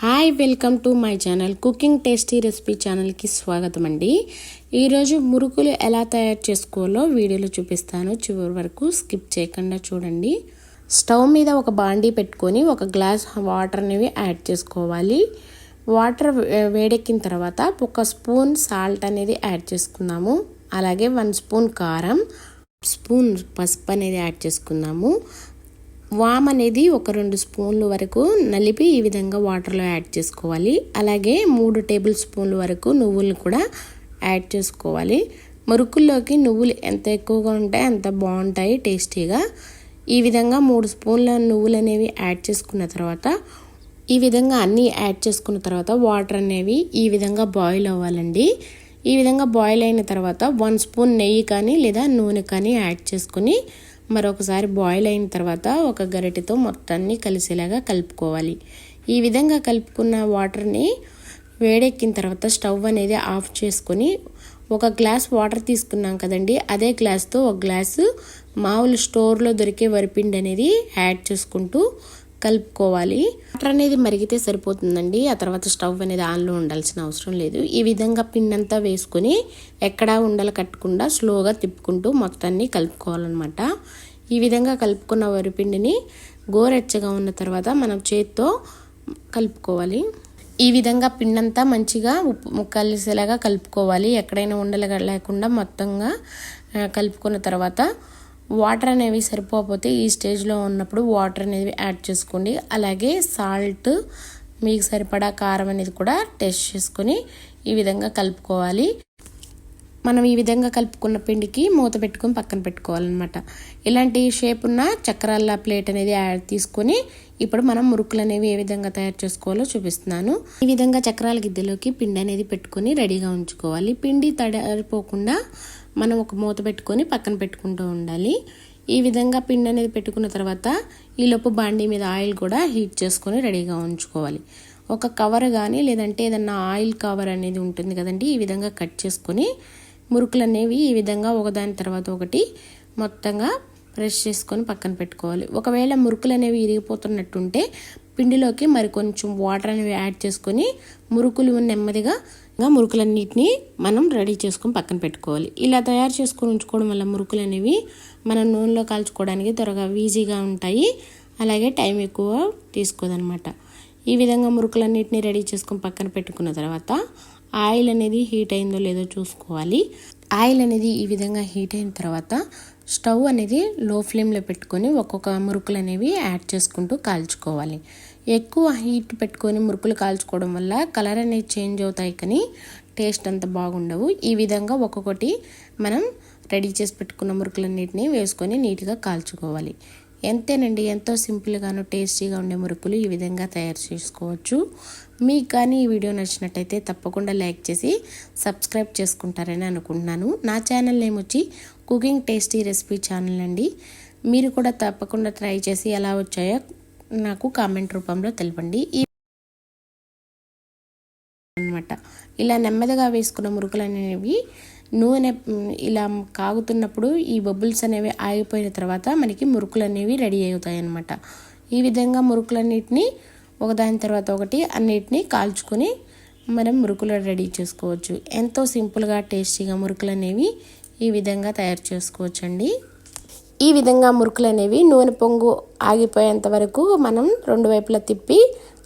Hi welcome to my channel cooking tasty recipe ఛానల్కి స్వాగతం అండి. ఈరోజు మురుకులు ఎలా తయారు చేసుకోవాలో వీడియోలో చూపిస్తాను. చివరి వరకు స్కిప్ చేయకుండా చూడండి. స్టవ్ మీద ఒక బాండీ పెట్టుకొని ఒక గ్లాస్ వాటర్ అనేవి యాడ్ చేసుకోవాలి. వాటర్ వేడెక్కిన తర్వాత ఒక స్పూన్ సాల్ట్ అనేది యాడ్ చేసుకుందాము. అలాగే 1 స్పూన్ కారం, స్పూన్ పసుపు అనేది యాడ్ చేసుకుందాము. వామ్ అనేది ఒక 2 స్పూన్ల వరకు నలిపి ఈ విధంగా వాటర్లో యాడ్ చేసుకోవాలి. అలాగే 3 టేబుల్ స్పూన్ల వరకు నువ్వులు కూడా యాడ్ చేసుకోవాలి. మురుకుల్లోకి నువ్వులు ఎంత ఎక్కువగా ఉంటాయి అంత బాగుంటాయి టేస్టీగా. ఈ విధంగా 3 స్పూన్ల నువ్వులు అనేవి యాడ్ చేసుకున్న తర్వాత ఈ విధంగా అన్నీ యాడ్ చేసుకున్న తర్వాత వాటర్ అనేవి ఈ విధంగా బాయిల్ అవ్వాలండి. ఈ విధంగా బాయిల్ అయిన తర్వాత 1 స్పూన్ నెయ్యి కానీ లేదా నూనె కానీ యాడ్ చేసుకొని మరొకసారి బాయిల్ అయిన తర్వాత ఒక గరిటెతో మొత్తాన్ని కలిసేలాగా కలుపుకోవాలి. ఈ విధంగా కలుపుకున్న వాటర్ని వేడెక్కిన తర్వాత స్టవ్ అనేది ఆఫ్ చేసుకొని ఒక గ్లాస్ వాటర్ తీసుకున్నాం కదండి, అదే గ్లాస్తో ఒక గ్లాసు మామూలు స్టోర్లో దొరికే వరిపిండి అనేది యాడ్ చేసుకుంటూ కలుపుకోవాలి. వాటర్ అనేది మరిగితే సరిపోతుందండి. ఆ తర్వాత స్టవ్ అనేది ఆన్లో ఉండాల్సిన అవసరం లేదు. ఈ విధంగా పిండి అంతా వేసుకొని ఎక్కడా ఉండలు కట్టకుండా స్లోగా తిప్పుకుంటూ మొత్తాన్ని కలుపుకోవాలన్నమాట. ఈ విధంగా కలుపుకున్న వరిపిండిని గోరెచ్చగా ఉన్న తర్వాత మనం చేత్తో కలుపుకోవాలి. ఈ విధంగా పిండంతా మంచిగా ఉప్పు కలిసేలాగా కలుపుకోవాలి. ఎక్కడైనా ఉండలు లేకుండా మొత్తంగా కలుపుకున్న తర్వాత వాటర్ అనేవి సరిపోకపోతే ఈ స్టేజ్లో ఉన్నప్పుడు వాటర్ అనేది యాడ్ చేసుకోండి. అలాగే సాల్ట్, మీకు సరిపడా కారం అనేది కూడా టేస్ట్ చేసుకొని ఈ విధంగా కలుపుకోవాలి. మనం ఈ విధంగా కలుపుకున్న పిండికి మూత పెట్టుకొని పక్కన పెట్టుకోవాలన్నమాట. ఇలాంటి షేప్ ఉన్న చక్రాల ప్లేట్ అనేది తీసుకొని ఇప్పుడు మనం మురుకులు అనేవి ఏ విధంగా తయారు చేసుకోవాలో చూపిస్తున్నాను. ఈ విధంగా చక్రాల గిద్దెలోకి పిండి అనేది పెట్టుకొని రెడీగా ఉంచుకోవాలి. పిండి తడిపోకుండా మనం ఒక మూత పెట్టుకొని పక్కన పెట్టుకుంటూ ఉండాలి. ఈ విధంగా పిండి అనేది పెట్టుకున్న తర్వాత ఈలోపు బాండీ మీద ఆయిల్ కూడా హీట్ చేసుకొని రెడీగా ఉంచుకోవాలి. ఒక కవర్ కానీ లేదంటే ఏదన్నా ఆయిల్ కవర్ అనేది ఉంటుంది కదండి, ఈ విధంగా కట్ చేసుకొని మురుకులు అనేవి ఈ విధంగా ఒకదాని తర్వాత ఒకటి మొత్తంగా ప్రెస్ చేసుకొని పక్కన పెట్టుకోవాలి. ఒకవేళ మురుకులు అనేవి ఇరిగిపోతున్నట్టుంటే పిండిలోకి మరి కొంచెం వాటర్ అనేవి యాడ్ చేసుకొని మురుకులు నెమ్మదిగా మురుకులన్నిటిని మనం రెడీ చేసుకొని పక్కన పెట్టుకోవాలి. ఇలా తయారు చేసుకొని ఉంచుకోవడం వల్ల మురుకులు అనేవి మనం నూనెలో కాల్చుకోవడానికి త్వరగా ఈజీగా ఉంటాయి. అలాగే టైం ఎక్కువ తీసుకోదన్నమాట. ఈ విధంగా మురుకులన్నిటిని రెడీ చేసుకొని పక్కన పెట్టుకున్న తర్వాత ఆయిల్ అనేది హీట్ అయిందో లేదో చూసుకోవాలి. ఆయిల్ అనేది ఈ విధంగా హీట్ అయిన తర్వాత స్టవ్ అనేది లో ఫ్లేమ్లో పెట్టుకొని ఒక్కొక్క మురుకులు అనేవి యాడ్ చేసుకుంటూ కాల్చుకోవాలి. ఎక్కువ హీట్ పెట్టుకొని మురుకులు కాల్చుకోవడం వల్ల కలర్ అనేది చేంజ్ అవుతాయి కానీ టేస్ట్ అంత బాగుండవు. ఈ విధంగా ఒక్కొక్కటి మనం రెడీ చేసి పెట్టుకున్న మురుకులన్నిటిని వేసుకొని నీట్గా కాల్చుకోవాలి. ఎంతేనండి, ఎంతో సింపుల్గాను టేస్టీగా ఉండే మురుకులు ఈ విధంగా తయారు చేసుకోవచ్చు. మీకు కానీ ఈ వీడియో నచ్చినట్టయితే తప్పకుండా లైక్ చేసి సబ్స్క్రైబ్ చేసుకుంటారని అనుకుంటున్నాను. నా ఛానల్ నేమ్ వచ్చి కుకింగ్ టేస్టీ రెసిపీ ఛానల్ అండి. మీరు కూడా తప్పకుండా ట్రై చేసి ఎలా వచ్చాయో నాకు కామెంట్ రూపంలో తెలపండి. అన్నమాట ఇలా నెమ్మదిగా వేసుకున్న మురుకులు అనేవి నూనె ఇలా కాగుతున్నప్పుడు ఈ బబుల్స్ అనేవి ఆగిపోయిన తర్వాత మనకి మురుకులు అనేవి రెడీ అవుతాయి అన్నమాట. ఈ విధంగా మురుకులన్నిటిని ఒకదాని తర్వాత ఒకటి అన్నిటినీ కాల్చుకొని మనం మురుకులు రెడీ చేసుకోవచ్చు. ఎంతో సింపుల్గా టేస్టీగా మురుకులు అనేవి ఈ విధంగా తయారు చేసుకోవచ్చు అండి. ఈ విధంగా మురుకులు అనేవి నూనె పొంగు ఆగిపోయేంత వరకు మనం 2 వైపులా తిప్పి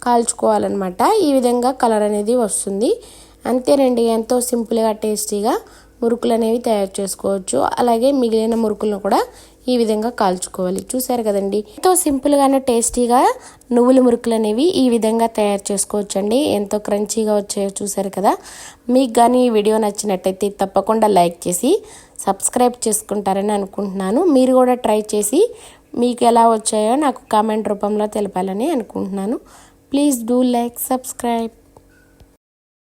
కాల్చుకోవాలన్నమాట. ఈ విధంగా కలర్ అనేది వస్తుంది. అంతేనండి, ఎంతో సింపుల్గా టేస్టీగా మురుకులు అనేవి తయారు చేసుకోవచ్చు. అలాగే మిగిలిన మురుకులను కూడా ఈ విధంగా కాల్చుకోవాలి. చూసారు కదండి, ఎంతో సింపుల్గాను టేస్టీగా నువ్వుల మురుకులు అనేవి ఈ విధంగా తయారు చేసుకోవచ్చు అండి. ఎంతో క్రంచీగా వచ్చాయో చూసారు కదా. మీకు కానీ ఈ వీడియో నచ్చినట్టయితే తప్పకుండా లైక్ చేసి సబ్స్క్రైబ్ చేసుకుంటారని అనుకుంటున్నాను. మీరు కూడా ట్రై చేసి మీకు ఎలా వచ్చాయో నాకు కామెంట్ రూపంలో తెలపాలని అనుకుంటున్నాను. Please do like, subscribe.